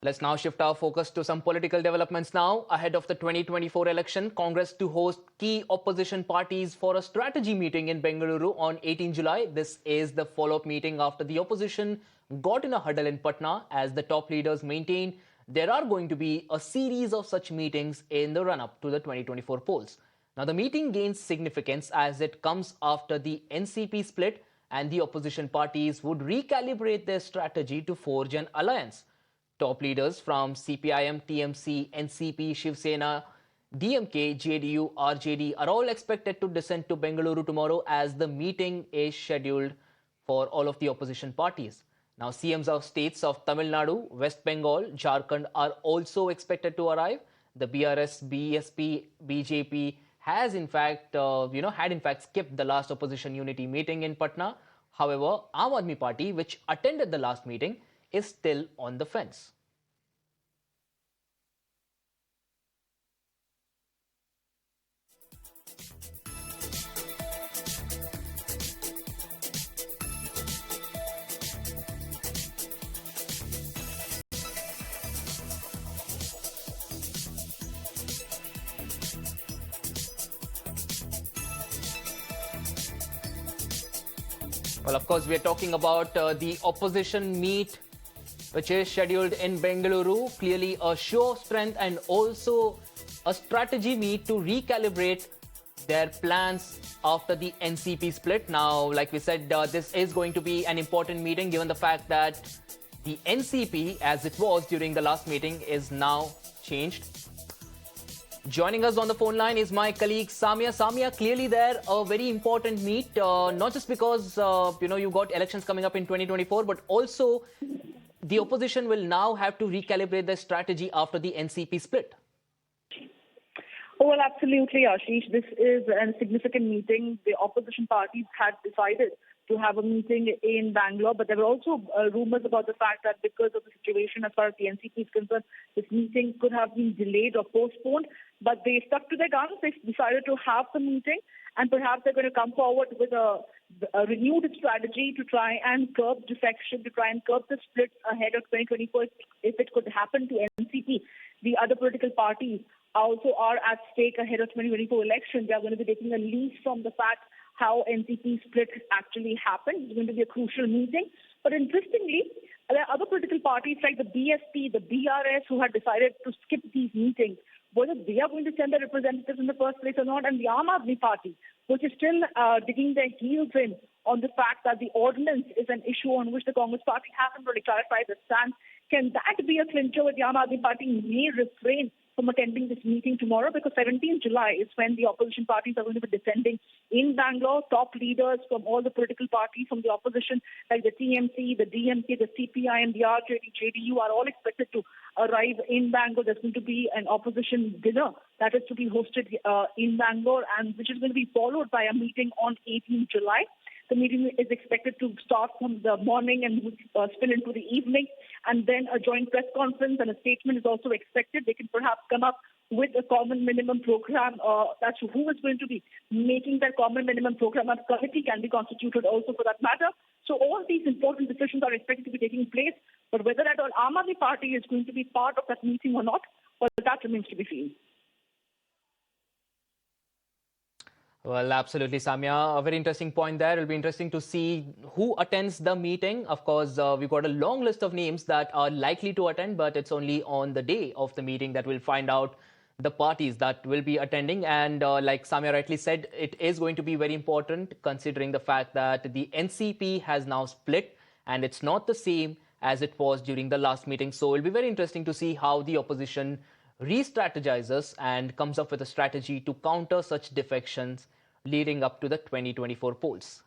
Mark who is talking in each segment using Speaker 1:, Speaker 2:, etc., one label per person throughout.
Speaker 1: Let's now shift our focus to some political developments now. Ahead of the 2024 election, Congress to host key opposition parties for a strategy meeting in Bengaluru on 18 July. This is the follow-up meeting after the opposition got in a huddle in Patna. As the top leaders maintain, there are going to be a series of such meetings in the run-up to the 2024 polls. Now, the meeting gains significance as it comes after the NCP split and the opposition parties would recalibrate their strategy to forge an alliance. Top leaders from CPIM, TMC, NCP, Shiv Sena, DMK, JDU, RJD are all expected to descend to Bengaluru tomorrow as the meeting is scheduled for all of the opposition parties. Now, CMs of states of Tamil Nadu, West Bengal, Jharkhand are also expected to arrive. The BRS, BSP, BJP has in fact, had in fact skipped the last opposition unity meeting in Patna. However, Aam Aadmi Party, which attended the last meeting, is still on the fence. Well, of course, we are talking about the opposition meet, which is scheduled in Bengaluru. Clearly a show of strength and also a strategy meet to recalibrate their plans after the NCP split. Now, like we said, this is going to be an important meeting given the fact that the NCP, as it was during the last meeting, is now changed. Joining us on the phone line is my colleague Samia. Samia, clearly there a very important meet, not just because you got elections coming up in 2024, but also the opposition will now have to recalibrate their strategy after the NCP split.
Speaker 2: Oh, well, absolutely, Ashish. This is a significant meeting. The opposition parties had decided to have a meeting in Bangalore, but there were also rumors about the fact that because of the situation as far as the NCP is concerned, this meeting could have been delayed or postponed. But they stuck to their guns. They decided to have the meeting, and perhaps they're going to come forward with a renewed strategy to try and curb defection, to try and curb the split ahead of 2024 if it could happen to NCP. The other political parties also are at stake ahead of 2024 election. They are going to be taking a lead from the fact how NCP split actually happened. It's going to be a crucial meeting. But interestingly, there are other political parties like the BSP, the BRS, who had decided to skip these meetings, whether they are going to send their representatives in the first place or not, and the Aam Aadmi Party, which is still digging their heels in on the fact that the ordinance is an issue on which the Congress Party hasn't really clarified the stance. Can that be a clincher where the Aam Aadmi Party may refrain from attending this meeting tomorrow? Because 17 July is when the opposition parties are going to be descending in Bangalore. Top leaders from all the political parties from the opposition, like the TMC, the DMK, the CPI, and the RJD, JDU, are all expected to arrive in Bangalore. There's going to be an opposition dinner that is to be hosted in Bangalore, and which is going to be followed by a meeting on 18 July. The meeting is expected to start from the morning and spill into the evening, and then a joint press conference and a statement is also expected. They can perhaps come up with a common minimum program. That's who is going to be making that common minimum program. A committee can be constituted also for that matter. So all these important decisions are expected to be taking place, but whether that Aam Aadmi Party is going to be part of that meeting or not, well, that remains to be seen.
Speaker 1: Well, absolutely, Samia. A very interesting point there. It'll be interesting to see who attends the meeting. Of course, we've got a long list of names that are likely to attend, but it's only on the day of the meeting that we'll find out the parties that will be attending. And like Samia rightly said, it is going to be very important considering the fact that the NCP has now split and it's not the same as it was during the last meeting. So it'll be very interesting to see how the opposition re-strategizes and comes up with a strategy to counter such defections leading up to the 2024 polls.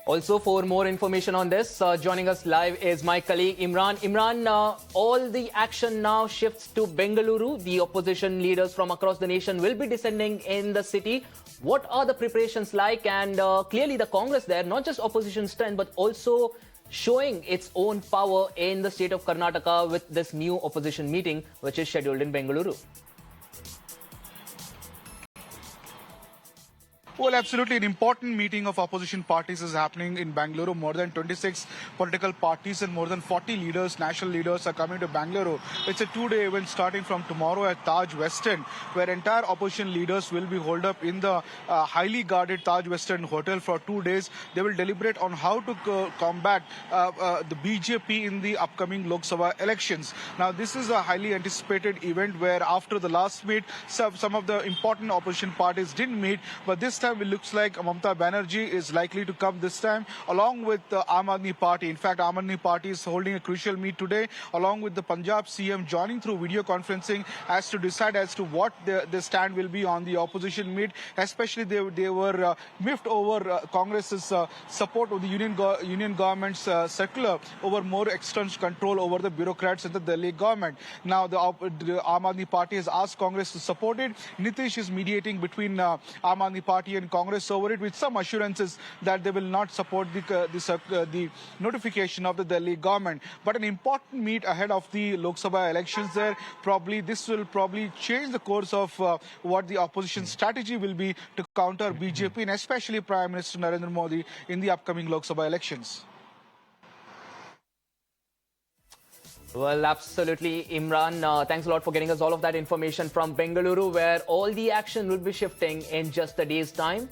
Speaker 1: Also, for more information on this, joining us live is my colleague Imran. Imran, all the action now shifts to Bengaluru. The opposition leaders from across the nation will be descending in the city. What are the preparations like? And clearly the Congress there, not just opposition strength, but also showing its own power in the state of Karnataka with this new opposition meeting, which is scheduled in Bengaluru.
Speaker 3: Well, absolutely. An important meeting of opposition parties is happening in Bengaluru. More than 26 political parties and more than 40 leaders, national leaders, are coming to Bengaluru. It's a two-day event starting from tomorrow at Taj Westin, where entire opposition leaders will be holed up in the highly guarded Taj Westin hotel for 2 days. They will deliberate on how to combat the BJP in the upcoming Lok Sabha elections. Now, this is a highly anticipated event where after the last meet, some of the important opposition parties didn't meet, but this time it looks like Mamata Banerjee is likely to come this time, along with the Aam Aadmi Party. In fact, Aam Aadmi Party is holding a crucial meet today, along with the Punjab CM joining through video conferencing as to decide as to what the stand will be on the opposition meet. Especially, they were miffed over Congress's support of the union government's circular over more external control over the bureaucrats in the Delhi government. Now, the Aam Aadmi Party has asked Congress to support it. Nitish is mediating between Aam Aadmi Party and Congress over it, with some assurances that they will not support the notification of the Delhi government. But an important meet ahead of the Lok Sabha elections there. This will probably change the course of what the opposition strategy will be to counter BJP and especially Prime Minister Narendra Modi in the upcoming Lok Sabha elections.
Speaker 1: Well, absolutely, Imran. Thanks a lot for getting us all of that information from Bengaluru, where all the action will be shifting in just a day's time.